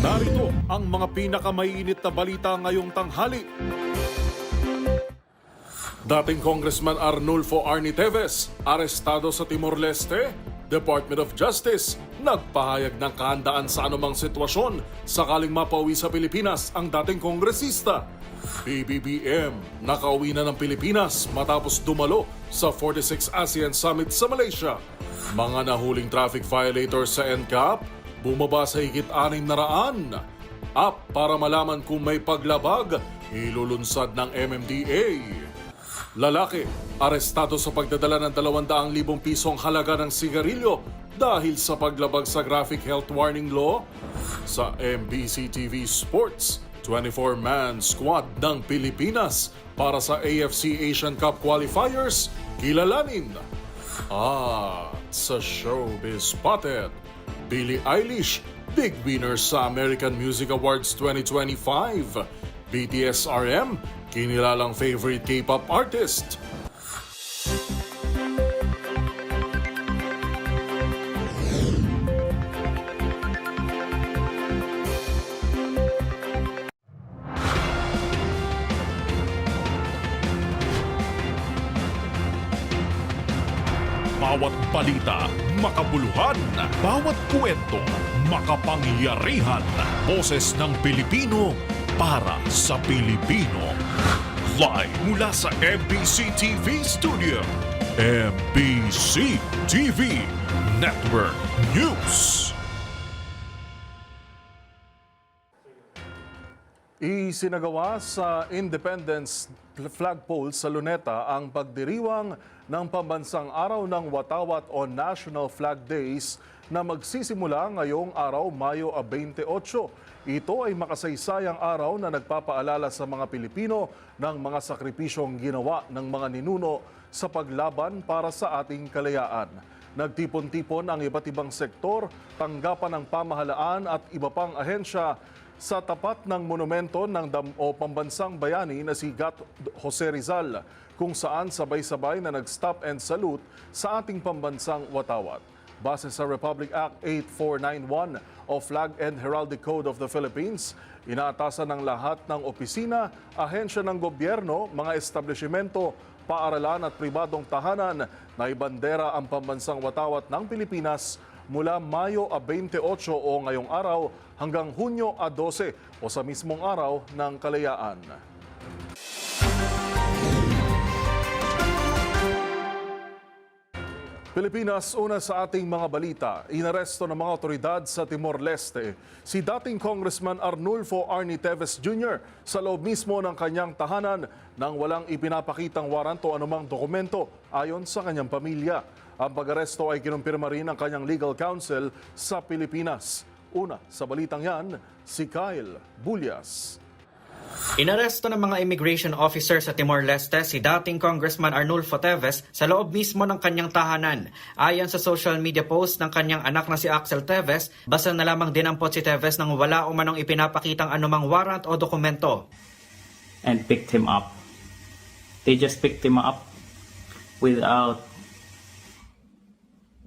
Narito ang mga pinakamainit na balita ngayong tanghali. Dating Congressman Arnulfo Arnie Teves, arestado sa Timor-Leste. Department of Justice, nagpahayag ng kahandaan sa anumang sitwasyon sakaling mapauwi sa Pilipinas ang dating kongresista. PBBM, nakauwi na ng Pilipinas matapos dumalo sa 46 ASEAN Summit sa Malaysia. Mga nahuling traffic violators sa NCAP, bumaba sa higit 600. Up para malaman kung may paglabag, ilulunsad ng MMDA. Lalaki, arestado sa pagdadala ng 200,000 pisong halaga ng sigarilyo dahil sa paglabag sa Graphic Health Warning Law. Sa MBC TV Sports, 24-man squad ng Pilipinas para sa AFC Asian Cup qualifiers, kilalanin. At sa Showbiz Spotted, Billie Eilish, big winner sa American Music Awards 2025. BTS RM, kinilalang favorite K-pop artist. Bawat balita, makabuluhan. Bawat kwento, makapangyarihan. Boses ng Pilipino para sa Pilipino. Live mula sa MBC TV Studio. MBC TV Network News. Isinagawa sa Independence Flagpole sa Luneta ang pagdiriwang ng pambansang araw ng Watawat o National Flag Days na magsisimula ngayong araw, Mayo 28. Ito ay makasaysayang araw na nagpapaalala sa mga Pilipino ng mga sakripisyong ginawa ng mga ninuno sa paglaban para sa ating kalayaan. Nagtipon-tipon ang iba't ibang sektor, tanggapan ng pamahalaan at iba pang ahensya sa tapat ng monumento ng pambansang bayani na si Gat Jose Rizal, kung saan sabay-sabay na nag-stop and salute sa ating pambansang Watawat. Base sa Republic Act 8491 o Flag and Heraldic Code of the Philippines, inaatasan ng lahat ng opisina, ahensya ng gobyerno, mga establishmento, paaralan at pribadong tahanan na ibandera ang pambansang Watawat ng Pilipinas mula Mayo 28 o ngayong araw hanggang Hunyo 12 o sa mismong araw ng Kalayaan. Pilipinas, una sa ating mga balita, inaresto ng mga otoridad sa Timor-Leste si dating Congressman Arnulfo Arnie Teves Jr. sa loob mismo ng kanyang tahanan nang walang ipinapakitang warrant o anumang dokumento ayon sa kanyang pamilya. Ang pag-aresto ay kinumpirma rin ng kanyang legal counsel sa Pilipinas. Una sa balitang yan, si Kyle Bulyas. Inaresto ng mga immigration officer sa Timor-Leste si dating Congressman Arnulfo Teves sa loob mismo ng kanyang tahanan. Ayon sa social media post ng kanyang anak na si Axel Teves, basta na lamang dinampot si Teves nang wala umanong ipinapakitang anumang warrant o dokumento. And picked him up. They just picked him up without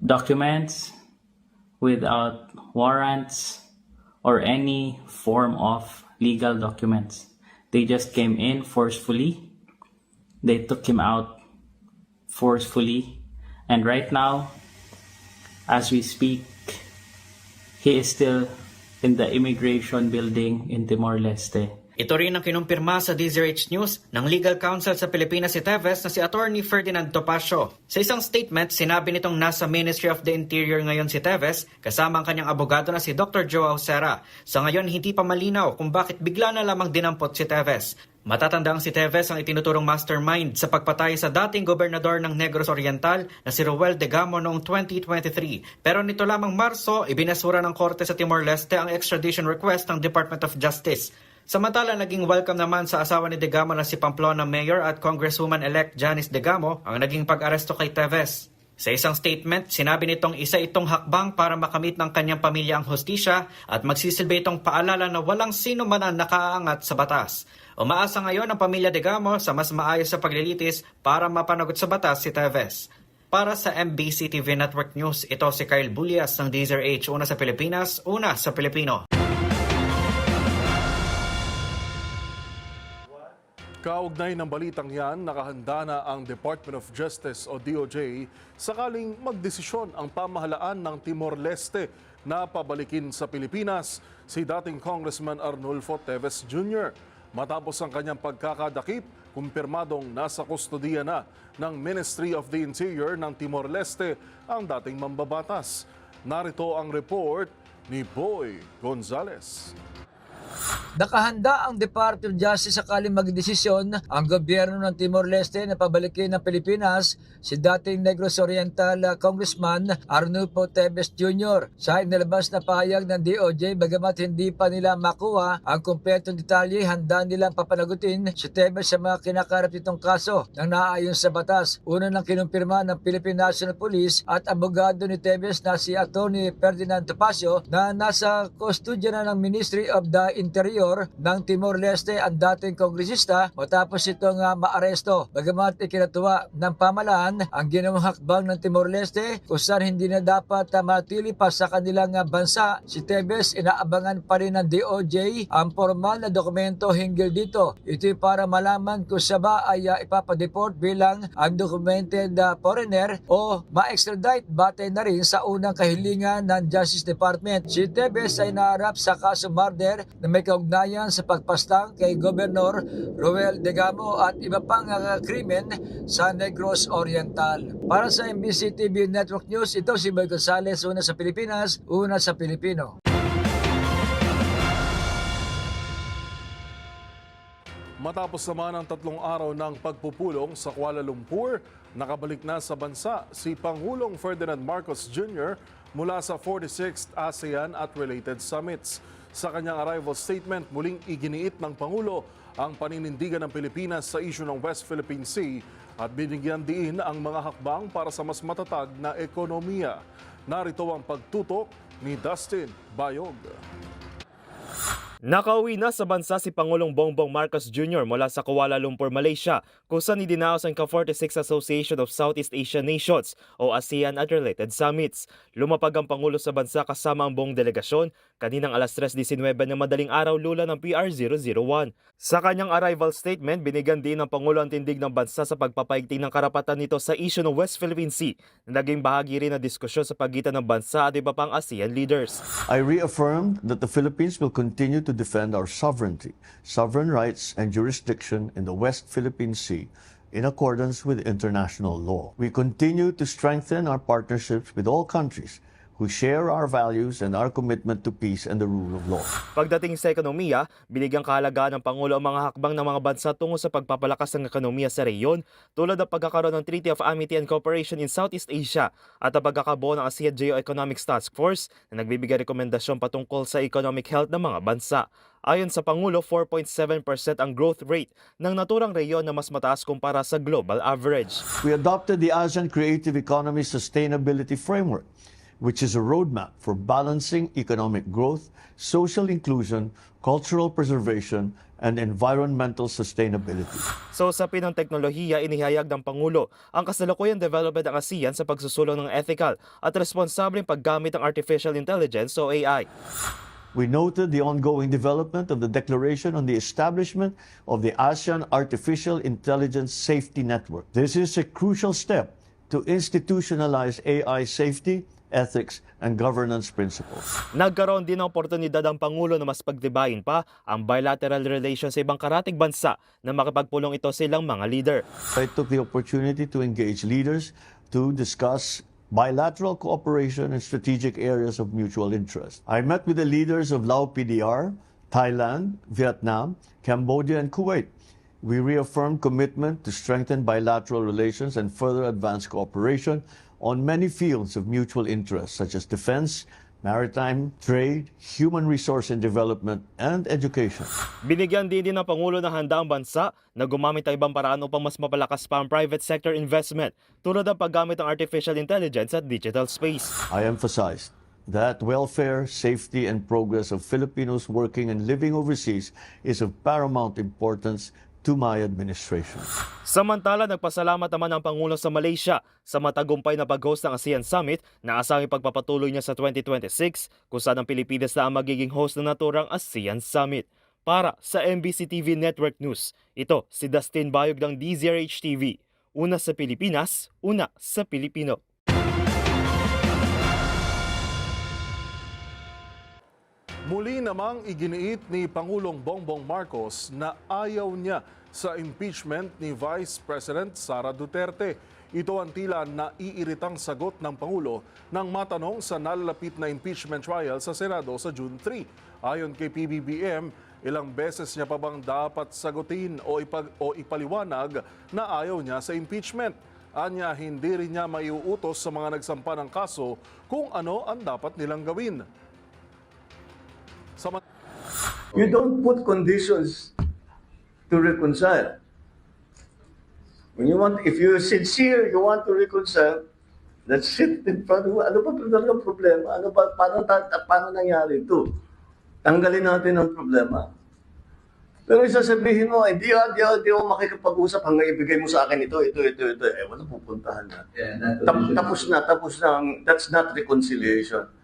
documents, without warrants, or any form of legal documents. They just came in forcefully. They took him out forcefully. And right now, as we speak, he is still in the immigration building in Timor-Leste. Ito rin ang kinumpirma sa DZRH News ng legal counsel sa Pilipinas si Teves na si Attorney Ferdinand Topacio. Sa isang statement, sinabi nitong nasa Ministry of the Interior ngayon si Teves kasama ang kanyang abogado na si Dr. Joao Serra. Sa ngayon, hindi pa malinaw kung bakit bigla na lamang dinampot si Teves. Matatandang si Teves ang itinuturong mastermind sa pagpatay sa dating gobernador ng Negros Oriental na si Roel Degamo noong 2023. Pero nito lamang Marso, ibinasura ng korte sa Timor-Leste ang extradition request ng Department of Justice. Samantala, naging welcome naman sa asawa ni Degamo na si Pamplona Mayor at Congresswoman-elect Janice Degamo ang naging pag-aresto kay Teves. Sa isang statement, sinabi nitong isa itong hakbang para makamit ng kanyang pamilya ang hustisya at magsisilbi itong paalala na walang sino man ang nakaaangat sa batas. Umaasa ngayon ang pamilya Degamo sa mas maayos sa paglilitis para mapanagot sa batas si Teves. Para sa MBC TV Network News, ito si Kyle Bulyas ng DZRH, una sa Pilipinas, una sa Pilipino. Kaugnay ng balitang yan, nakahanda na ang Department of Justice o DOJ sakaling magdesisyon ang pamahalaan ng Timor-Leste na pabalikin sa Pilipinas si dating Congressman Arnulfo Teves Jr. Matapos ang kanyang pagkakadakip, kumpirmadong nasa kustodiya na ng Ministry of the Interior ng Timor-Leste ang dating mambabatas. Narito ang report ni Boy Gonzales. Nakahanda ang Department of Justice sakaling magdesisyon ang gobyerno ng Timor-Leste na pabalikin ng Pilipinas si dating Negros Oriental Congressman Arnulfo Teves Jr. Sa inilabas na pahayag ng DOJ, bagamat hindi pa nila makuha ang kumpletong detalye, handa nilang papanagutin si Teves sa mga kinakarap nitong kaso nang naaayon sa batas. Una nang kinumpirma ng Philippine National Police at abogado ni Teves na si Atty. Ferdinand Topacio na nasa kustodya na ng Ministry of the Interior ng Timor-Leste ang dating kongresista matapos itong maaresto. Bagamat ikinatuwa ng pamahalaan ang ginawang hakbang ng Timor-Leste kung saan hindi na dapat matili pa sa kanilang bansa, si Teves inaabangan pa rin ng DOJ ang formal na dokumento hinggil dito. Ito'y para malaman kung siya ba ay ipapadeport bilang undocumented foreigner o ma-extradite batay na rin sa unang kahilingan ng Justice Department. Si Teves ay naharap sa kaso murder na may kaugnayan sa pagpastang kay Gobernador Roel Degamo at iba pang krimen sa Negros Oriental. Para sa MBC TV Network News, ito si Boy Gonzales, una sa Pilipinas, una sa Pilipino. Matapos naman ang 3 araw ng pagpupulong sa Kuala Lumpur, nakabalik na sa bansa si Pangulong Ferdinand Marcos Jr. mula sa 46th ASEAN at related summits. Sa kanyang arrival statement, muling iginiit ng Pangulo ang paninindigan ng Pilipinas sa isyu ng West Philippine Sea at binigyan diin ang mga hakbang para sa mas matatag na ekonomiya. Narito ang pagtutok ni Dustin Bayog. Nakauwi na sa bansa si Pangulong Bongbong Marcos Jr. mula sa Kuala Lumpur, Malaysia, kung saan idinaos ang Ka-46 Association of Southeast Asian Nations o ASEAN at related summits. Lumapag ang Pangulo sa bansa kasama ang buong delegasyon kaninang alas 3:19 ng madaling araw lula ng PR001. Sa kanyang arrival statement, binigyan din ng Pangulo ang tindig ng bansa sa pagpapaigting ng karapatan nito sa isyu ng West Philippine Sea na naging bahagi rin ng diskusyon sa pagitan ng bansa at iba pang ASEAN leaders. I reaffirmed that the Philippines will continue to defend our sovereignty, sovereign rights, and jurisdiction in the West Philippine Sea in accordance with international law. We continue to strengthen our partnerships with all countries who share our values and our commitment to peace and the rule of law. Pagdating sa ekonomiya, binigyang kahalagaan ng Pangulo ang mga hakbang ng mga bansa tungo sa pagpapalakas ng ekonomiya sa rehiyon tulad ng pagkakaroon ng Treaty of Amity and Cooperation in Southeast Asia at ang pagkakabuo ng ASEAN Geo-Economics Task Force na nagbibigay rekomendasyon patungkol sa economic health ng mga bansa. Ayon sa Pangulo, 4.7% ang growth rate ng naturang rehiyon na mas mataas kumpara sa global average. We adopted the ASEAN Creative Economy Sustainability Framework, which is a roadmap for balancing economic growth, social inclusion, cultural preservation, and environmental sustainability. Sa usapin ng teknolohiya, inihayag ng Pangulo ang kasalukuyang development ng ASEAN sa pagsusulong ng ethical at responsableng paggamit ng artificial intelligence o AI. We noted the ongoing development of the Declaration on the Establishment of the ASEAN Artificial Intelligence Safety Network. This is a crucial step to institutionalize AI safety, ethics, and governance principles. Nagkaroon din ng oportunidad ang Pangulo na mas pagtibayin pa ang bilateral relations sa ibang karatig bansa na makipagpulong ito sa ilang mga leader. I took the opportunity to engage leaders to discuss bilateral cooperation in strategic areas of mutual interest. I met with the leaders of Lao PDR, Thailand, Vietnam, Cambodia, and Kuwait. We reaffirmed commitment to strengthen bilateral relations and further advance cooperation on many fields of mutual interest such as defense, maritime, trade, human resource and development, and education. Binigyan din ng Pangulo na handa ang bansa na gumamit ng ibang paraan upang mas mapalakas pa ang private sector investment tulad ng paggamit ng artificial intelligence at digital space. I emphasized that welfare, safety, and progress of Filipinos working and living overseas is of paramount importance to my administration. Samantala, nagpasalamat naman ang Pangulo sa Malaysia sa matagumpay na pag-host ng ASEAN Summit na asanging pagpapatuloy niya sa 2026 kung saan ang Pilipinas na ang magiging host ng naturang ASEAN Summit. Para sa MBC TV Network News, ito si Dustin Bayog ng DZRH TV. Una sa Pilipinas, una sa Pilipino. Muli namang iginiit ni Pangulong Bongbong Marcos na ayaw niya sa impeachment ni Vice President Sara Duterte. Ito ang tila naiiritang sagot ng Pangulo nang matanong sa nalalapit na impeachment trial sa Senado sa June 3. Ayon kay PBBM, ilang beses niya pa bang dapat sagutin o ipaliwanag na ayaw niya sa impeachment. Anya, hindi rin niya maiuutos sa mga nagsampa ng kaso kung ano ang dapat nilang gawin. You don't put conditions to reconcile. If you're sincere, you want to reconcile, let's sit in front of you. Ano ba talagang problema? Paano nangyari ito? Tanggalin natin ang problema. Pero isasabihin mo, hindi ako makikipag-usap hanggang ibigay mo sa akin ito. Wala pupuntahan na. Tapos na. That's not reconciliation.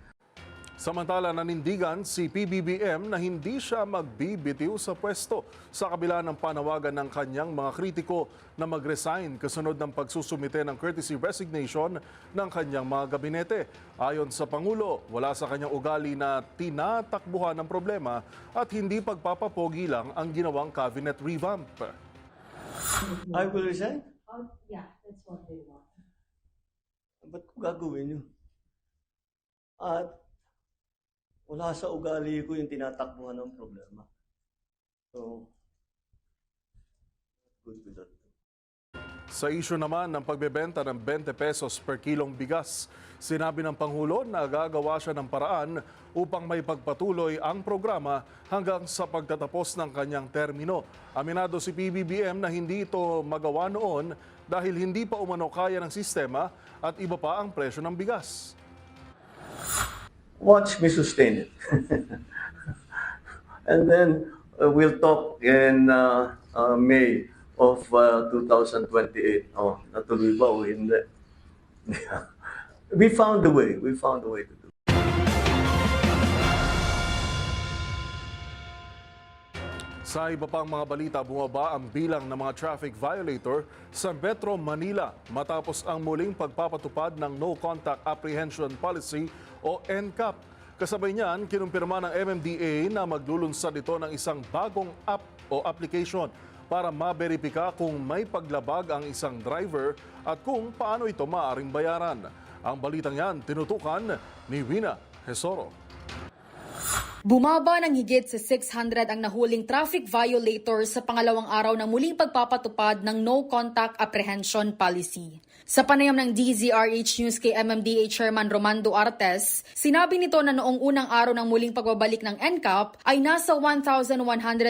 Samantala, nanindigan si PBBM na hindi siya magbibitiw sa pwesto sa kabila ng panawagan ng kanyang mga kritiko na mag-resign kasunod ng pagsusumite ng courtesy resignation ng kanyang mga gabinete. Ayon sa Pangulo, wala sa kanyang ugali na tinatakbuhan ng problema at hindi pagpapapogi lang ang ginawang cabinet revamp. I will resign? Yeah, that's what they want. Ba't ko gagawin yun? At wala sa ugali ko yung tinatakbuhan ng problema. So, good with that. Sa isyu naman ng pagbebenta ng 20 pesos per kilong bigas, sinabi ng Pangulo na gagawa siya ng paraan upang may pagpatuloy ang programa hanggang sa pagtatapos ng kanyang termino. Aminado si PBBM na hindi ito magawa noon dahil hindi pa umano kaya ng sistema at iba pa ang presyo ng bigas. Watch me sustain it. And then we'll talk in May of 2028. Oh, natuloy ba o hindi? We found a way. We found a way to do it. Sa iba pang mga balita, bumaba ang bilang ng mga traffic violator sa Metro Manila matapos ang muling pagpapatupad ng No Contact Apprehension Policy o NCAP. Kasabay niyan, kinumpirma ng MMDA na maglulunsad ito ng isang bagong app o application para maberipika kung may paglabag ang isang driver at kung paano ito maaaring bayaran. Ang balitang yan, tinutukan ni Wina Hesoro. Bumaba ng higit sa 600 ang nahuling traffic violators sa pangalawang araw ng muling pagpapatupad ng No Contact Apprehension Policy. Sa panayam ng DZRH News kay MMDA Chairman Romando Artes, sinabi nito na noong unang araw ng muling pagbabalik ng NCAP ay nasa 1,100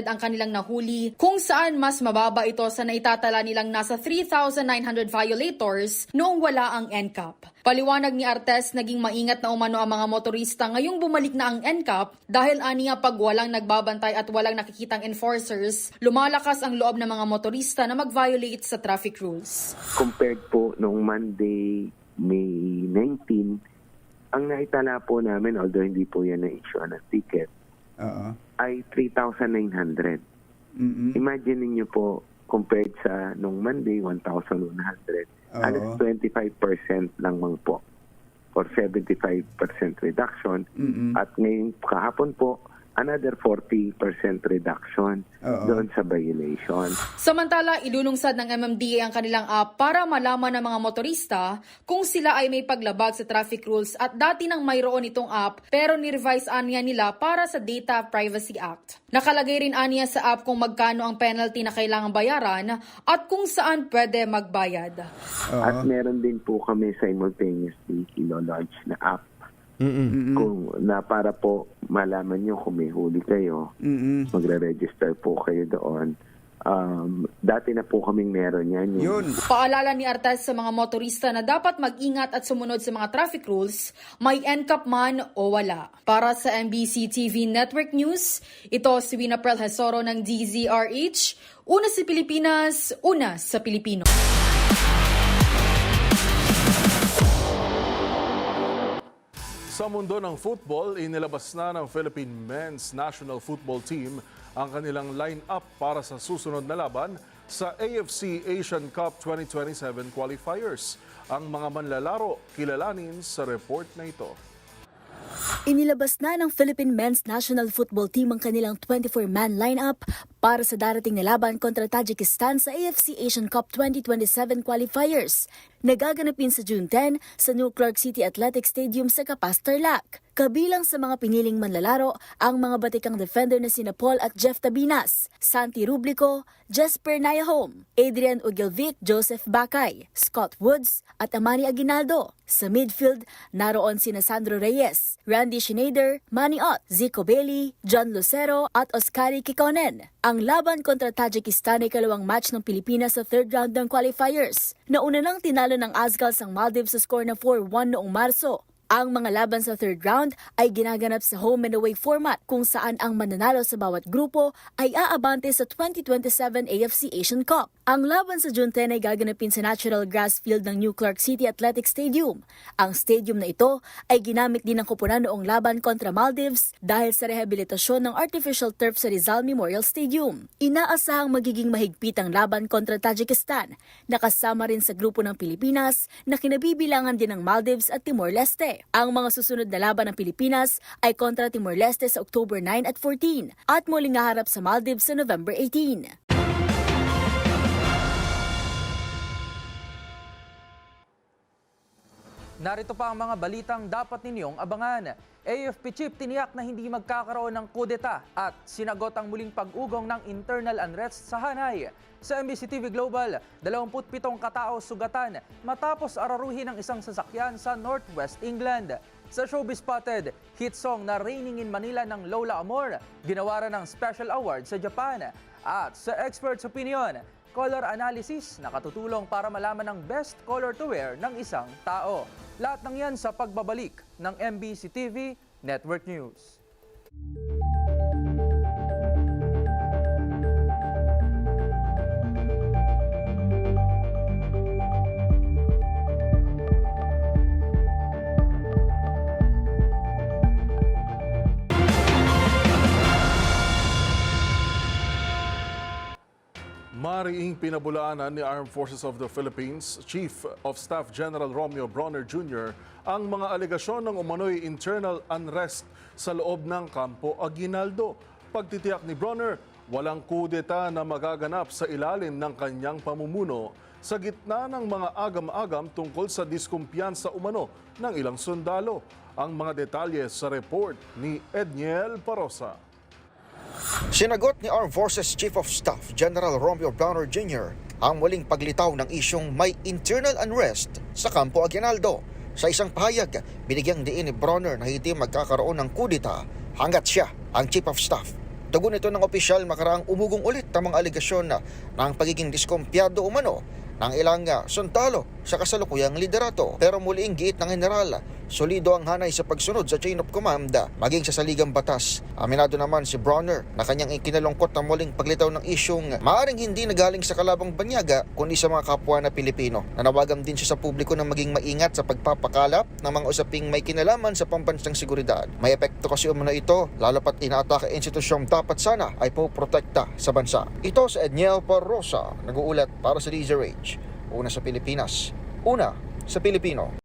ang kanilang nahuli, kung saan mas mababa ito sa naitatala nilang nasa 3,900 violators noong wala ang NCAP. Paliwanag ni Artes, naging maingat na umano ang mga motorista ngayong bumalik na ang NCAP dahil aniya pag walang nagbabantay at walang nakikitang enforcers, lumalakas ang loob ng mga motorista na mag-violate sa traffic rules. Compared po noong Monday, May 19, ang naitala po namin, although hindi po yan na-issue ng ticket, ay 3,900. Imagine niyo po, compared sa noong Monday, 1,100. Alas 25% lang mang po or 75% reduction. At ngayon kahapon po, another 40% reduction doon sa violation. Samantala, ilulungsad ng MMDA ang kanilang app para malaman ng mga motorista kung sila ay may paglabag sa traffic rules at dati nang mayroon itong app pero nirevise aniya nila para sa Data Privacy Act. Nakalagay rin aniya sa app kung magkano ang penalty na kailangang bayaran at kung saan pwede magbayad. At meron din po kami simultaneously ilo-launch na app kung na para po malaman nyo kung may huli kayo, magre-register po kayo doon. Dati na po kaming meron yan. Paalala ni Artes sa mga motorista na dapat mag-ingat at sumunod sa mga traffic rules, may NCAP man o wala. Para sa MBC TV Network News, ito si Wina Hesoro ng DZRH. Una sa Pilipinas, una sa Pilipino. Sa mundo ng football, inilabas na ng Philippine Men's National Football Team ang kanilang line-up para sa susunod na laban sa AFC Asian Cup 2027 qualifiers. Ang mga manlalaro kilalanin sa report na ito. Inilabas na ng Philippine Men's National Football Team ang kanilang 24-man lineup para sa darating na laban kontra Tajikistan sa AFC Asian Cup 2027 qualifiers. Nagaganapin sa June 10 sa New Clark City Athletic Stadium sa Capas, Tarlac. Kabilang sa mga piniling manlalaro ang mga batikang defender na sina Paul at Jeff Tabinas, Santi Rublico, Jesper Nayahome, Adrian Ogilvic, Joseph Bakay, Scott Woods at Amani Aguinaldo. Sa midfield, naroon sina Sandro Reyes, Randy Schneider, Manny Ott, Zico Bailey, John Lucero at Oscari Kikonen. Ang laban kontra Tajikistan ay kalawang match ng Pilipinas sa third round ng qualifiers. Nauna nang tinalo ng Azkals ang Maldives sa score na 4-1 noong Marso. Ang mga laban sa third round ay ginaganap sa home and away format kung saan ang mananalo sa bawat grupo ay aabante sa 2027 AFC Asian Cup. Ang laban sa June 10 ay gaganapin sa natural grass field ng New Clark City Athletic Stadium. Ang stadium na ito ay ginamit din ng koponan noong laban kontra Maldives dahil sa rehabilitasyon ng artificial turf sa Rizal Memorial Stadium. Inaasahang magiging mahigpit ang laban kontra Tajikistan, nakasama rin sa grupo ng Pilipinas na kinabibilangan din ng Maldives at Timor-Leste. Ang mga susunod na laban ng Pilipinas ay kontra Timor-Leste sa October 9 at 14 at muling haharap sa Maldives sa November 18. Narito pa ang mga balitang dapat ninyong abangan. AFP chief tiniyak na hindi magkakaroon ng kudeta at sinagot ang muling pag-ugong ng internal unrest sa Hanay. Sa MBC TV Global, 27 katao sugatan matapos araruhin ng isang sasakyan sa Northwest England. Sa Showbiz Spotted, hit song na Raining in Manila ng Lola Amor, ginawaran ng special award sa Japan. At sa Expert's Opinion, color analysis na katutulong para malaman ang best color to wear ng isang tao. Lahat ng yan sa pagbabalik ng MBC TV Network News. Mariing pinabulaanan ni Armed Forces of the Philippines Chief of Staff General Romeo Bronner Jr. ang mga alegasyon ng umano'y internal unrest sa loob ng Campo Aguinaldo. Pagtitiyak ni Bronner, walang kudeta na magaganap sa ilalim ng kanyang pamumuno sa gitna ng mga agam-agam tungkol sa diskumpiyansa umano ng ilang sundalo. Ang mga detalye sa report ni Edniel Parosa. Sinagot ni Armed Forces Chief of Staff General Romeo Bronner Jr. ang muling paglitaw ng isyong may internal unrest sa Campo Aguinaldo. Sa isang pahayag, binigyang diin ni Bronner na hindi magkakaroon ng kudeta hanggat siya ang Chief of Staff. Tugon ito ng opisyal makaraang umugong ulit ang mga aligasyon ng pagiging diskumpiyado umano ng ilang sundalo sa kasalukuyang liderato. Pero muling giit ng general, solido ang hanay sa pagsunod sa chain of command maging sa saligang batas. Aminado naman si Bronner na kanyang ikinalungkot na muling paglitaw ng isyong maaring hindi nagaling sa kalabang banyaga kundi sa mga kapwa na Pilipino. Nanawagan din siya sa publiko na maging maingat sa pagpapakalap ng mga usaping may kinalaman sa pambansang seguridad. May epekto kasi umano ito lalo pat inaatake institusyong dapat sana ay poprotekta sa bansa. Ito sa Edniel Parosa, nag-uulat para sa DZRH. Una sa Pilipinas, una sa Pilipino.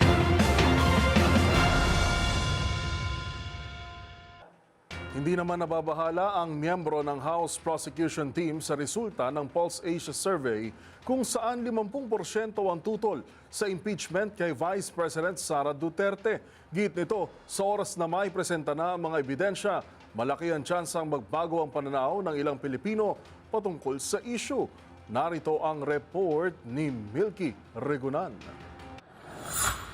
Hindi naman nababahala ang miyembro ng House Prosecution Team sa resulta ng Pulse Asia Survey kung saan 50% ang tutol sa impeachment kay Vice President Sara Duterte. Git nito, sa oras na may presenta na ang mga ebidensya, malaki ang tsansang magbago ang pananaw ng ilang Pilipino patungkol sa issue. Narito ang report ni Milky Regunan.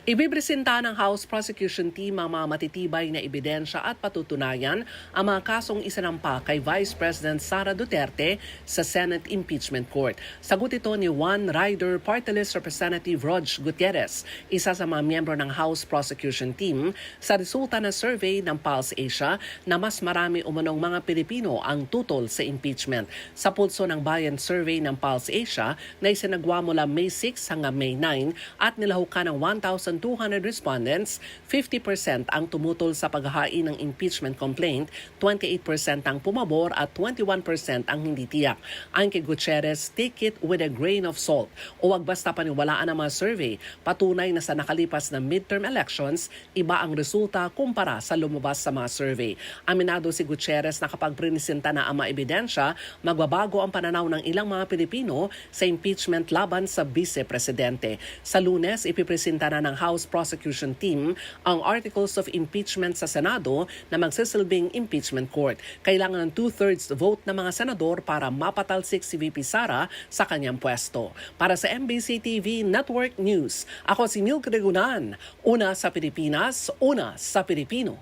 Ibipresenta ng House Prosecution Team ang mga matitibay na ebidensya at patutunayan ang mga kasong isinampa kay Vice President Sara Duterte sa Senate Impeachment Court. Sagot ito ni One Rider Party List Representative Rog Gutierrez, isa sa mga miyembro ng House Prosecution Team, sa resulta ng survey ng Pulse Asia na mas marami umanong mga Pilipino ang tutol sa impeachment. Sa pulso ng Bayan Survey ng Pulse Asia na isinagwa mula May 6 hanggang May 9 at nilahukan ng 1,000 1,200 respondents, 50% ang tumutol sa paghahain ng impeachment complaint, 28% ang pumabor at 21% ang hindi tiyak. Ayon kay Gutierrez, take it with a grain of salt o wag basta paniwalaan ang mga survey. Patunay na sa nakalipas na midterm elections, iba ang resulta kumpara sa lumabas sa mga survey. Aminado si Gutierrez na kapag prinisenta na ang mga ebidensya, magbabago ang pananaw ng ilang mga Pilipino sa impeachment laban sa vice-presidente. Sa Lunes, ipipresenta na ng House Prosecution Team ang articles of impeachment sa Senado na magsisilbing impeachment court. Kailangan ng 2/3 vote ng mga senador para mapatalsik si VP Sara sa kanyang pwesto. Para sa MBC TV Network News, ako si Milk Regunan. Una sa Pilipinas, una sa Pilipino.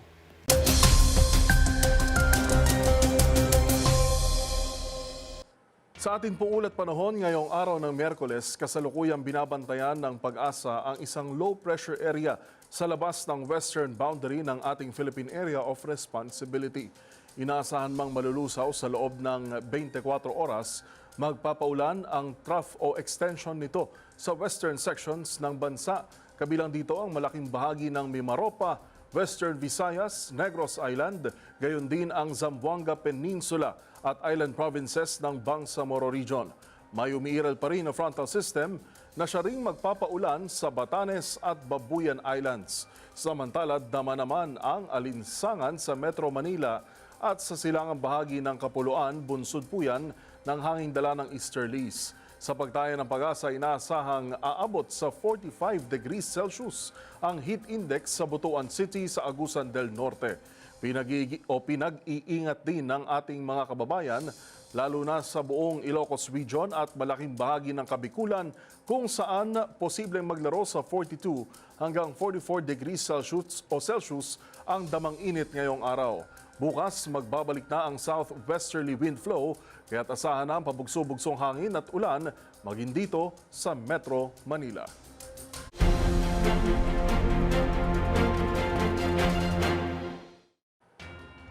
Sa ating pong ulat panahon ngayong araw ng Miyerkules, kasalukuyang binabantayan ng Pag-asa ang isang low-pressure area sa labas ng western boundary ng ating Philippine Area of Responsibility. Inaasahan mang malulusaw sa loob ng 24 oras, magpapaulan ang trough o extension nito sa western sections ng bansa. Kabilang dito ang malaking bahagi ng Mimaropa, Western Visayas, Negros Island, gayon din ang Zamboanga Peninsula at island provinces ng Bangsamoro Region. May umiiral pa rin na frontal system na siya ring magpapaulan sa Batanes at Babuyan Islands. Samantala, dama naman ang alinsangan sa Metro Manila at sa silangang bahagi ng Kapuluan, bunsod po yan ng hanging dala ng easterlies. Sa pagtaya ng Pag-asa, inaasahang aabot sa 45 degrees Celsius ang heat index sa Butuan City sa Agusan del Norte. Pinag-iingat din ng ating mga kababayan, lalo na sa buong Ilocos Region at malaking bahagi ng Kabikulan kung saan posibleng maglaro sa 42 hanggang 44 degrees Celsius ang damang init ngayong araw. Bukas, magbabalik na ang southwesterly wind flow, kaya't asahan na ang pabugso-bugsong hangin at ulan maging dito sa Metro Manila.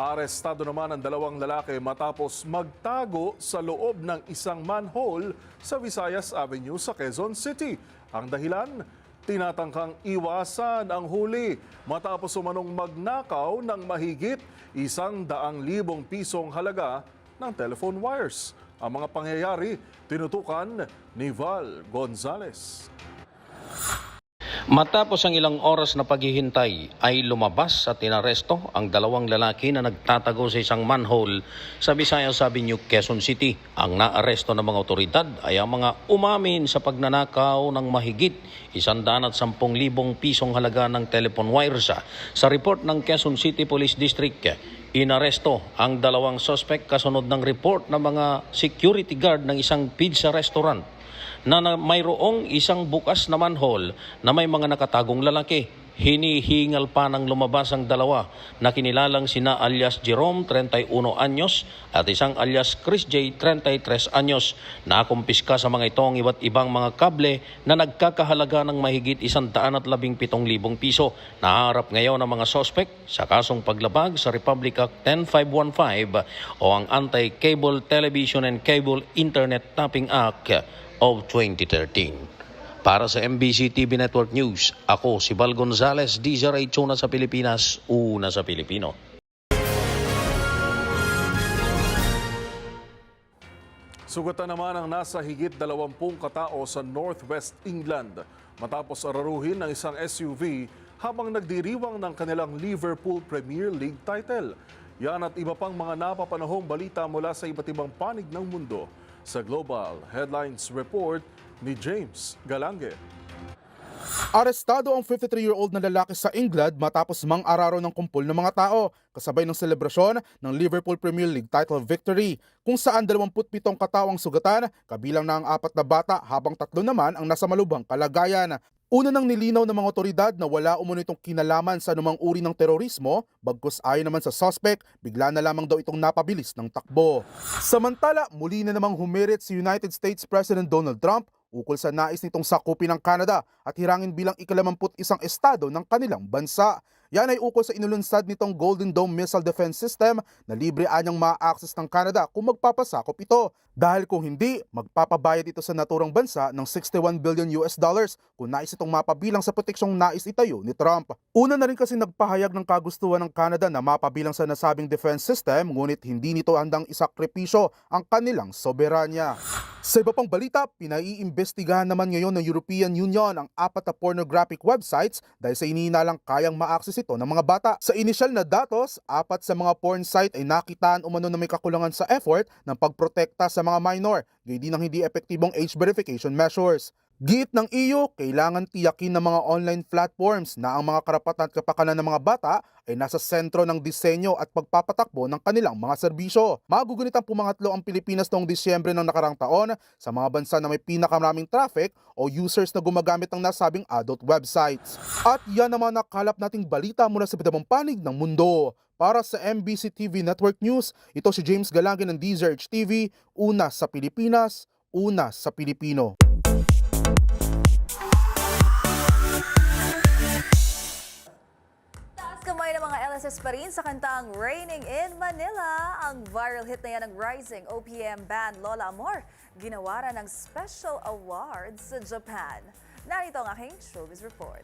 Arestado naman ang dalawang lalaki matapos magtago sa loob ng isang manhole sa Visayas Avenue sa Quezon City. Ang dahilan, tinatangkang iwasan ang huli matapos umanong magnakaw ng mahigit 100,000 pisong halaga ng telephone wires. Ang mga pangyayari tinutukan ni Val Gonzales. Matapos ang ilang oras na paghihintay ay lumabas at inaresto ang dalawang lalaki na nagtatago sa isang manhole sa Visayas Avenue, Quezon City. Ang naaresto ng mga otoridad ay ang mga umamin sa pagnanakaw ng mahigit 110,000 pisong halaga ng telephone wires. Sa report ng Quezon City Police District, inaresto ang dalawang suspect kasunod ng report ng mga security guard ng isang pizza restaurant na mayroong isang bukas na manhole na may mga nakatagong lalaki. Hinihingal pa ng lumabas ang dalawa na kinilalang sina alias Jerome, 31 anyos at isang alias Chris J, 33 anyos. Nakumpiska sa mga ito ang iba't ibang mga kable na nagkakahalaga ng mahigit 117,000 piso. Naharap ngayon ang mga suspect sa kasong paglabag sa Republic Act 10515 o ang Anti-Cable Television and Cable Internet Tapping Act of 2013. Para sa MBC TV Network News, ako si Val Gonzales, DZRH una sa Pilipinas, una sa Pilipino. Sugatan naman ang nasa higit 20 katao sa Northwest England matapos araruhin ng isang SUV habang nagdiriwang ng kanilang Liverpool Premier League title. Yan at iba pang mga napapanahong balita mula sa iba't ibang panig ng mundo sa Global Headlines Report ni James Galange. Arestado ang 53-year-old na lalaki sa England matapos mang-araro ng kumpol ng mga tao kasabay ng selebrasyon ng Liverpool Premier League title victory kung saan 27 katao ang sugatan, kabilang na ang 4 na bata habang 3 naman ang nasa malubhang kalagayan. Una nang nilinaw ng mga otoridad na wala umano itong kinalaman sa anumang uri ng terorismo, bagkus ayon naman sa suspect, bigla na lamang daw itong napabilis ng takbo. Samantala, muli na namang humirit si United States President Donald Trump ukol sa nais nitong sakupin ng Canada at hirangin bilang ika-21 estado ng kanilang bansa. Yan ay ukol sa inulunsad nitong Golden Dome Missile Defense System na libre anyang ma-access ng Canada kung magpapasakop ito. Dahil kung hindi, magpapabayad ito sa naturang bansa ng $61 billion kung nais itong mapabilang sa proteksyong nais itayo ni Trump. Una na rin kasi nagpahayag ng kagustuhan ng Canada na mapabilang sa nasabing defense system, ngunit hindi nito handang isakripisyo ang kanilang soberanya. Sa iba pang balita, pinaiimbestigahan naman ngayon ng European Union ang 4 na pornographic websites dahil sa inihinalang kayang ma-access ito ng mga bata. Sa inisyal na datos, 4 sa mga porn site ay nakitaan umano na may kakulangan sa effort ng pagprotekta sa mga minor, gayon din ng hindi epektibong age verification measures. Giit ng EU, kailangan tiyakin ng mga online platforms na ang mga karapatan at kapakanan ng mga bata ay nasa sentro ng disenyo at pagpapatakbo ng kanilang mga serbisyo. Magugunitang pumangatlo ang Pilipinas noong Disyembre ng nakarang taon sa mga bansa na may pinakamaraming traffic o users na gumagamit ng nasabing adult websites. At yan naman nakalap nating balita mula sa bidabang panig ng mundo. Para sa MBC TV Network News, ito si James Galangin ng DZRH TV, una sa Pilipinas, una sa Pilipino. Kamay ng mga LSS pa rin sa kantang Raining in Manila. Ang viral hit na yan ng rising OPM band Lola Amor, ginawaran ng special awards sa Japan. Narito ang aking showbiz report.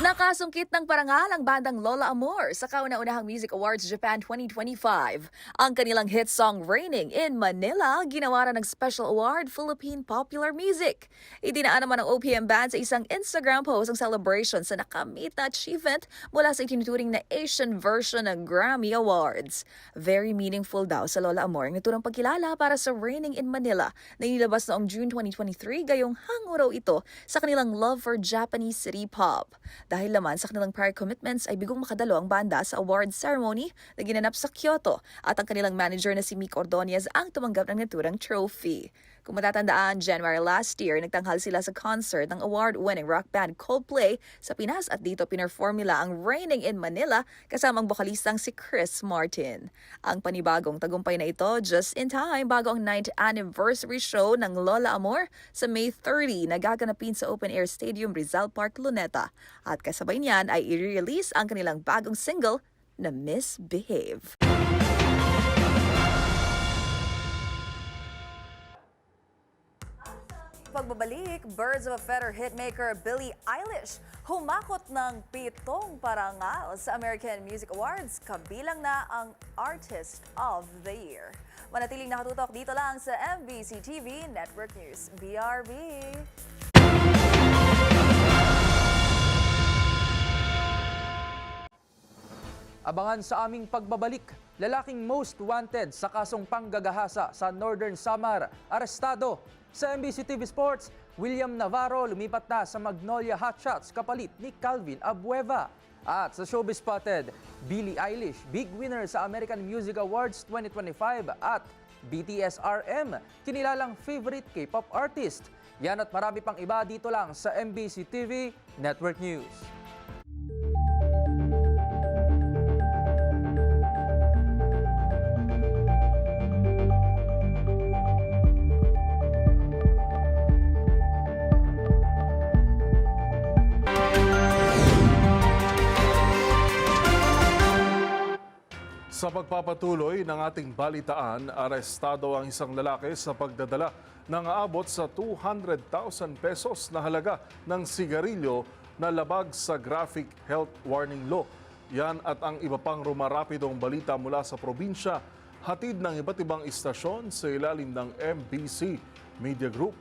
Nakasungkit ng parangal ang bandang Lola Amor sa kauna-unahang Music Awards Japan 2025. Ang kanilang hit song Raining in Manila ginawaran ng Special Award Philippine Popular Music. Idinaan naman ng OPM band sa isang Instagram post ang celebration sa nakamit na achievement mula sa itinuturing na Asian version ng Grammy Awards. Very meaningful daw sa Lola Amor ang naturang pagkilala para sa Raining in Manila na inilabas noong June 2023, gayong hango raw ito sa kanilang love for Japanese city pop. Dahil naman sa kanilang prior commitments ay bigong makadalo ang banda sa award ceremony na ginanap sa Kyoto at ang kanilang manager na si Mick Ordonez ang tumanggap ng naturang trophy. Kung matatandaan, January last year, nagtanghal sila sa concert ng award-winning rock band Coldplay sa Pinas at dito pinerform nila ang Raining in Manila kasama ang bokalistang si Chris Martin. Ang panibagong tagumpay na ito just in time bago ang 9th anniversary show ng Lola Amor sa May 30 na gaganapin sa Open Air Stadium Rizal Park, Luneta. At kasabay niyan ay i-release ang kanilang bagong single na Misbehave. Pagbabalik, Birds of a Feather hitmaker Billie Eilish humakot ng 7 parangal sa American Music Awards, kabilang na ang Artist of the Year. Manatiling nakatutok dito lang sa MBC TV Network News. BRB! Abangan sa aming pagbabalik, lalaking most wanted sa kasong panggagahasa sa Northern Samar, arestado. Sa MBC TV Sports, William Navarro lumipat na sa Magnolia Hotshots kapalit ni Calvin Abueva. At sa Showbiz Spotted, Billie Eilish, big winner sa American Music Awards 2025 at BTS RM, kinilalang favorite K-pop artist. Yan at marami pang iba dito lang sa MBC TV Network News. Sa pagpapatuloy ng ating balitaan, arestado ang isang lalaki sa pagdadala ng aabot sa 200,000 pesos na halaga ng sigarilyo na labag sa Graphic Health Warning Law. Yan at ang iba pang rumarapidong balita mula sa probinsya, hatid ng iba't ibang istasyon sa ilalim ng MBC Media Group.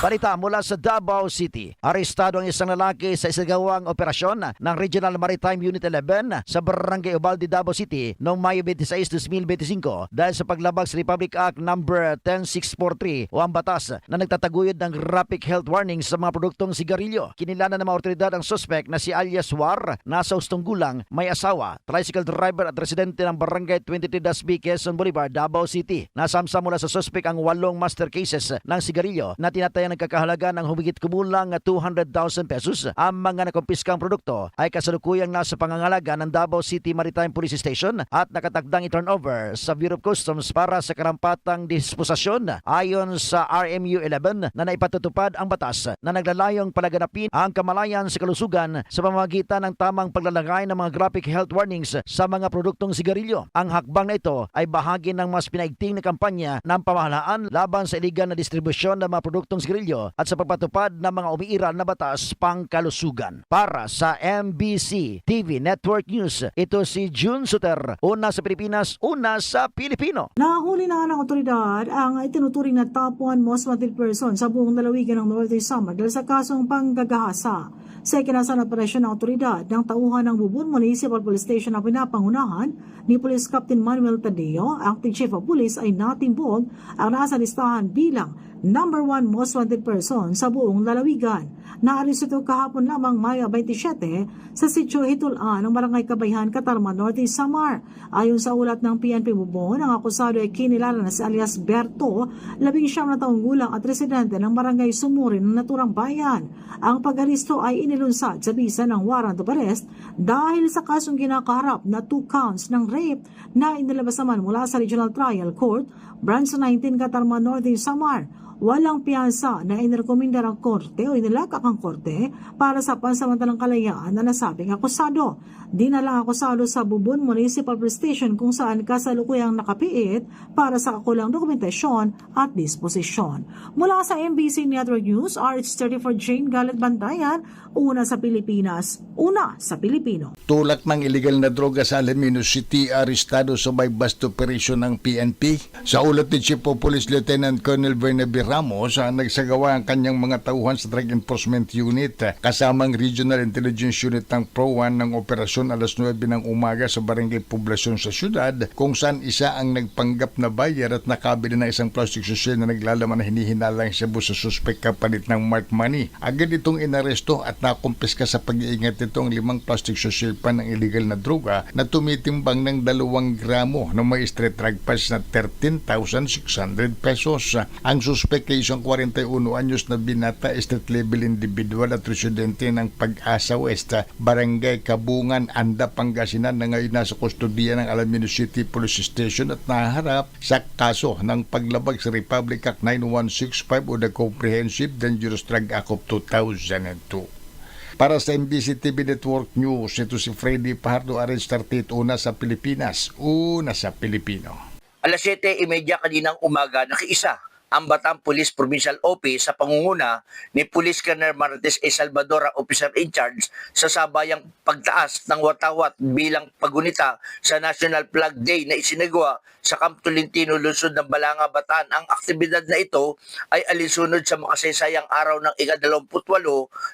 Balita mula sa Davao City. Arestado ang isang lalaki sa isagawang operasyon ng Regional Maritime Unit 11 sa Barangay Ubalde, Davao City noong Mayo 26, 2025 dahil sa paglabag sa Republic Act No. 10643 o ang batas na nagtataguyod ng graphic health warnings sa mga produktong sigarilyo. Kinilala ng mga otoridad ang suspect na si Alias War, nasa 8 gulang, may asawa, tricycle driver at residente ng Barangay 23-B, Quezon Boulevard, Davao City. Nasamsa mula sa suspect ang 8 master cases ng sigarilyo na tinatayan nagkakahalaga ng humigit kumulang 200,000 pesos. Ang mga nakumpiskang produkto ay kasalukuyang nasa pangangalaga ng Davao City Maritime Police Station at nakatakdang i-turnover sa Bureau of Customs para sa karampatang disposasyon. Ayon sa RMU 11 na naipatutupad ang batas na naglalayong palaganapin ang kamalayan sa kalusugan sa pamamagitan ng tamang paglalagay ng mga graphic health warnings sa mga produktong sigarilyo. Ang hakbang na ito ay bahagi ng mas pinaigting na kampanya ng pamahalaan laban sa iligal na distribusyon ng mga produktong sigarilyo at sa pagpatupad ng mga umiiral na batas pangkalusugan. Para sa MBC TV Network News, ito si June Suter, una sa Pilipinas, una sa Pilipino. Nahuli na ng otoridad ang itinuturing na top 1 most wanted person sa buong lalawigan ng Northern Samar dahil sa kasong panggagahasa. Sa ikinasan operasyon ng otoridad ng tauhan ng Bubun Municipal Police Station na pinapangunahan ni Police Captain Manuel Tadeo, Acting Chief of Police, ay natimbog ang nasa listahan bilang number 1 most wanted person sa buong lalawigan. Naalis ito kahapon lamang Mayo 27 sa sitio Hitulan ng Barangay Kabayhan, Katarman, Norte Samar. Ayon sa ulat ng PNP Bubon, ang akusado ay kinilala na si alias Berto, 19 na taong gulang at residente ng Barangay Sumurin ng naturang bayan. Ang pag-aristo ay inilunsad sa bisa ng warrant of arrest dahil sa kasong kinakaharap na 2 counts ng rape na inilabas naman mula sa Regional Trial Court, Branch 19, Katarman, Norte Samar. Walang piyansa na inirekomenda ng korte o inilakak ang korte para sa pansamantalang kalayaan na nasabing akusado. Dinala ang akusado sa Bubon Municipal Police Station kung saan kasalukuyang nakapiit para sa kakulang dokumentasyon at disposisyon. Mula sa MBC Network News, RH34 Jane Galet Bantayan, una sa Pilipinas, una sa Pilipino. Tulak ng illegal na droga sa Alaminos City, arestado sa may bust operation ng PNP. Sa ulat ni Chief of Police Lieutenant Colonel Bernabe Ramos, nagsagawa ang kanyang mga tauhan sa Drug Enforcement Unit kasamang Regional Intelligence Unit ng Pro-1 ng operasyon alas 9 ng umaga sa Barangay Poblasyon sa syudad, kung saan isa ang nagpanggap na buyer at nakabili ng isang plastic sachet na naglalaman na hinihinalang shabu sa suspect kapalit ng marked money. Agad itong inaresto at nakumpiska sa pag-iingat nito ang 5 plastic sachet pa ng illegal na droga na tumitimbang ng 2 gramo ng may street drug price na 13,600 pesos. Ang suspect ay isang 41 anyos na binata, street level individual at residente ng Pag-asa West, Barangay Kabungan, Anda, Pangasinan, na ngayon nasa kustodiya ng Alaminos City Police Station at naharap sa kaso ng paglabag sa Republic Act 9165 o the Comprehensive Dangerous Drug Act of 2002. Para sa MBC TV Network News, ito si Freddy Pajardo, RH38, una sa Pilipinas, una sa Pilipino. Alas 7:30 kaninang umaga, nakiisa ang Bataan Police Provincial Office sa pangunguna ni Police Colonel Martes A. Salvador, Officer in Charge, sa sabayang pagtaas ng watawat bilang pagunita sa National Flag Day na isinagawa sa Camp Tolentino, lungsod ng Balanga, Bataan. Ang aktibidad na ito ay alinsunod sa makasaysayang araw ng ika-28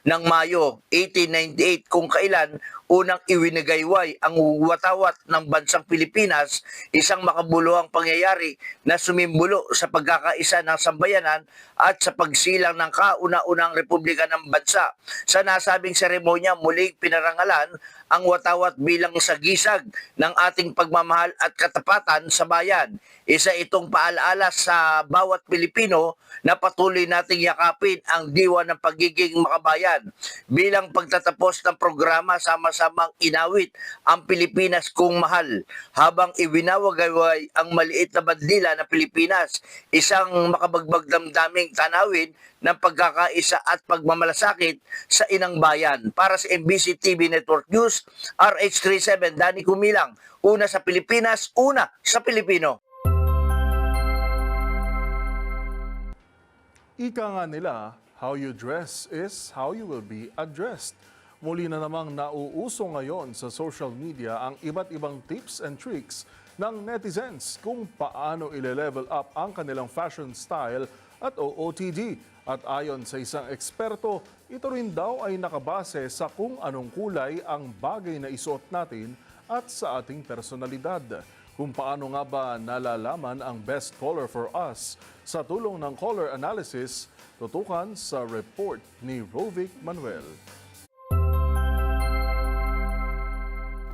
ng Mayo 1898, kung kailan unang iwinagayway ang watawat ng bansang Pilipinas, isang makabuluhang pangyayari na sumimbolo sa pagkakaisa ng sambayanan at sa pagsilang ng kauna-unang republika ng bansa. Sa nasabing seremonya, muling pinarangalan ang watawat bilang sagisag ng ating pagmamahal at katapatan sa bayan. Isa itong paalaala sa bawat Pilipino na patuloy nating yakapin ang diwa ng pagiging makabayan. Bilang pagtatapos ng programa, sama-samang inawit ang Pilipinas kung mahal habang iwinawagaway ang maliit na bandila na Pilipinas, isang makabagbag damdaming tanawin ng pagkakaisa at pagmamalasakit sa inang bayan. Para sa MBC TV Network News, RH37 Danny Kumilang, una sa Pilipinas, una sa Pilipino. Ika nga nila, how you dress is how you will be addressed. Muli na namang nauuso ngayon sa social media ang iba't ibang tips and tricks ng netizens kung paano ile-level up ang kanilang fashion style at OOTD. At ayon sa isang eksperto, ito rin daw ay nakabase sa kung anong kulay ang bagay na isuot natin at sa ating personalidad. Kung paano nga ba nalalaman ang best color for us sa tulong ng color analysis, tutukan sa report ni Rovic Manuel.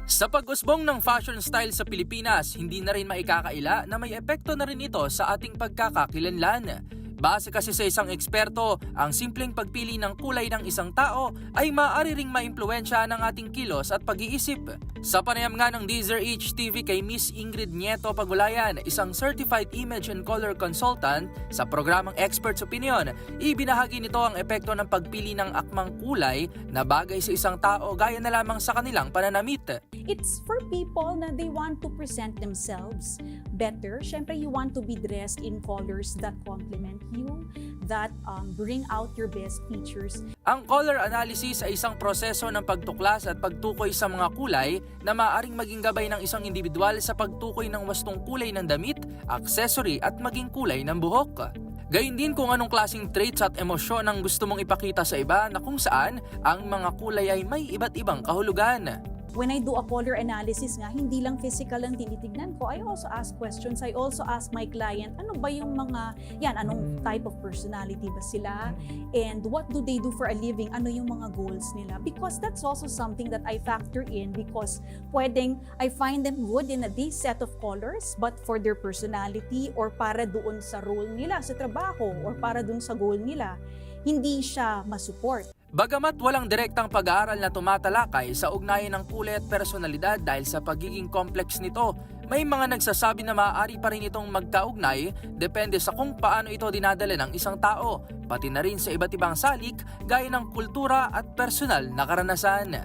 Sa pag-usbong ng fashion style sa Pilipinas, hindi na rin maikakaila na may epekto na rin ito sa ating pagkakakilanlan. Base kasi sa isang eksperto, ang simpleng pagpili ng kulay ng isang tao ay maaari ring maimpluwensya ng ating kilos at pag-iisip. Sa panayam nga ng DZRH TV kay Miss Ingrid Nieto Pagulayan, isang Certified Image and Color Consultant sa programang Expert's Opinion, ibinahagi nito ang epekto ng pagpili ng akmang kulay na bagay sa isang tao gaya na lamang sa kanilang pananamit. It's for people na they want to present themselves better. Syempre, you want to be dressed in colors that complement you, that bring out your best features. Ang color analysis ay isang proseso ng pagtuklas at pagtukoy sa mga kulay na maaaring maging gabay ng isang individual sa pagtukoy ng wastong kulay ng damit, accessory at maging kulay ng buhok. Gayun din kung anong klaseng traits at emosyon ang gusto mong ipakita sa iba na kung saan ang mga kulay ay may iba't ibang kahulugan. When I do a color analysis nga, hindi lang physical ang tinitignan ko. I also ask questions. I also ask my client, ano ba yung mga, anong type of personality ba sila? And what do they do for a living? Ano yung mga goals nila? Because that's also something that I factor in because I find them good in this set of colors, but for their personality or para doon sa role nila sa trabaho or para doon sa goal nila, hindi siya masupport. Bagamat walang direktang pag-aaral na tumatalakay sa ugnayan ng kulay at personalidad dahil sa pagiging complex nito, may mga nagsasabi na maaari pa rin itong magkaugnay depende sa kung paano ito dinadala ng isang tao, pati na rin sa iba't ibang salik gaya ng kultura at personal na karanasan.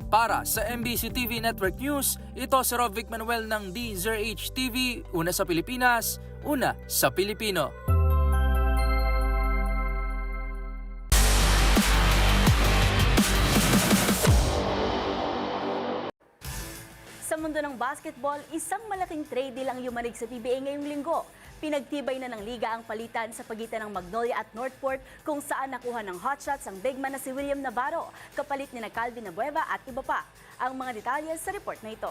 Para sa MBC TV Network News, ito si Rovic Manuel ng DZRH TV, una sa Pilipinas, una sa Pilipino. Sa mundo ng basketball, isang malaking trade deal ang yumanig sa PBA ngayong linggo. Pinagtibay na ng liga ang palitan sa pagitan ng Magnolia at Northport kung saan nakuha ng hotshots ang big man na si William Navarro, kapalit ni Calvin Abueva at iba pa. Ang mga detalye sa report na ito.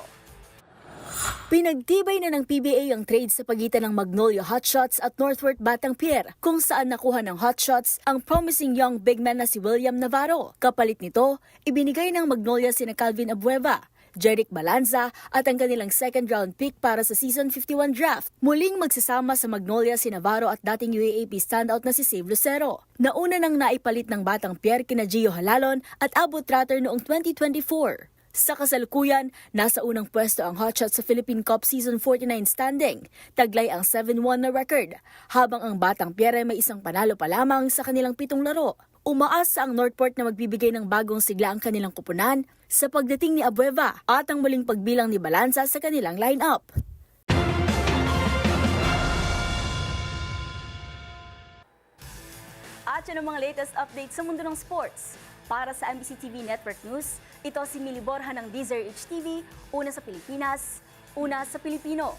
Pinagtibay na ng PBA ang trade sa pagitan ng Magnolia Hotshots at Northport Batang Pier kung saan nakuha ng Hotshots ang promising young big man na si William Navarro. Kapalit nito, ibinigay ng Magnolia sina Calvin Abueva, Jeric Balanza at ang kanilang second round pick para sa Season 51 draft. Muling magsasama sa Magnolia si Navarro at dating UAAP standout na si Save Lucero. Nauna nang naipalit ng Batang Pier kina Gio Halalon at Abo Tratter noong 2024. Sa kasalukuyan, nasa unang pwesto ang Hotshots sa Philippine Cup Season 49 standing. Taglay ang 7-1 na record, habang ang Batang Pier ay may isang panalo pa lamang sa kanilang 7 laro. Umaasa ang Northport na magbibigay ng bagong sigla ang kanilang kupunan sa pagdating ni Abueva at ang muling pagbilang ni Balanza sa kanilang lineup. At yun ang mga latest updates sa mundo ng sports. Para sa MBC TV Network News, ito si Mili Borja ng DZRH TV, una sa Pilipinas, una sa Pilipino.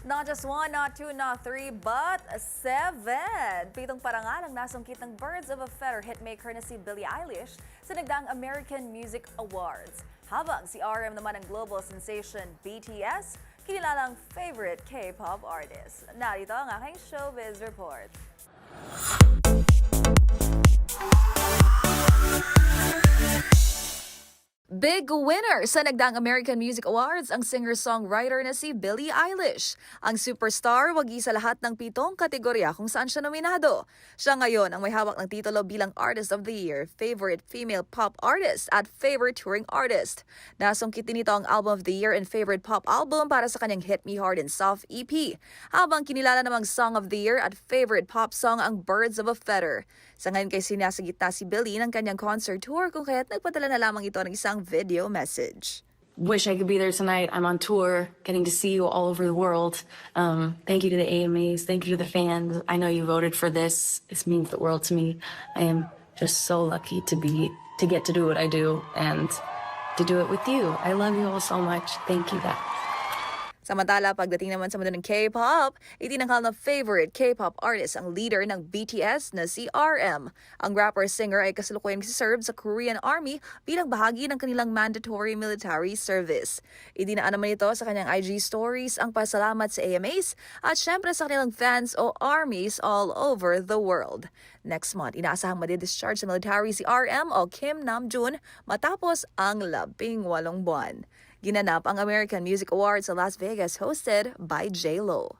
Not just one, not two, not three, but 7. 7 parangal ang nasungkit ng Birds of a Feather hitmaker na si Billie Eilish sa nagdaang American Music Awards. Habang si RM naman ang global sensation BTS, kinilalang favorite K-pop artist. Narito ang aking showbiz report. Big winner sa nagdaang American Music Awards ang singer-songwriter na si Billie Eilish. Ang superstar, wagi sa lahat ng 7 kategorya kung saan siya nominado. Siya ngayon ang may hawak ng titulo bilang Artist of the Year, Favorite Female Pop Artist at Favorite Touring Artist. Nasungkit din ito ang Album of the Year and Favorite Pop Album para sa kanyang Hit Me Hard and Soft EP. Habang kinilala namang Song of the Year at Favorite Pop Song ang Birds of a Feather. Sa ngayon kay sinasagit na si Billie ng kanyang concert tour kung kaya't nagpadala na lamang ito ng isang video message. Wish I could be there tonight. I'm on tour, getting to see you all over the world. Thank you to the AMAs. Thank you to the fans. I know you voted for this. This means the world to me. I am just so lucky to get to do what I do and to do it with you. I love you all so much. Thank you, guys. Samantala, pagdating naman sa mundo ng K-pop, itinangkal na favorite K-pop artist ang leader ng BTS na si RM. Ang rapper-singer ay kasalukuyang serve sa Korean Army bilang bahagi ng kanilang mandatory military service. Idinaan naman ito sa kanyang IG stories ang pasalamat sa AMAs at syempre sa kanilang fans o armies all over the world. Next month, inaasahang madidischarge sa military si RM o Kim Namjoon matapos ang 18 buwan. Ginanap ang American Music Awards sa Las Vegas hosted by J-Lo.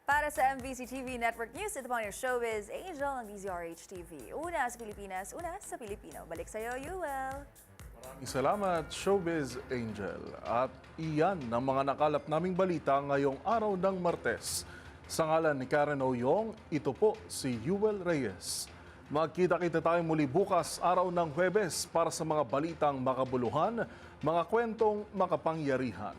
Para sa MBC TV Network News, ito po ang your showbiz Angel ng DZRH TV. Una sa Pilipinas, una sa Pilipino. Balik sa'yo, Yuel. Maraming salamat, Showbiz Angel. At iyan ang mga nakalap naming balita ngayong araw ng Martes. Sa ngalan ni Karen Oyong, ito po si Yuel Reyes. Magkita-kita tayo muli bukas araw ng Huwebes para sa mga balitang makabuluhan, mga kwentong makapangyarihan.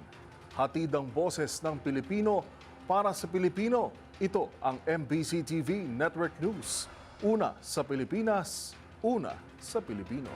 Hatid ang boses ng Pilipino para sa Pilipino. Ito ang MBC TV Network News. Una sa Pilipinas, una sa Pilipino.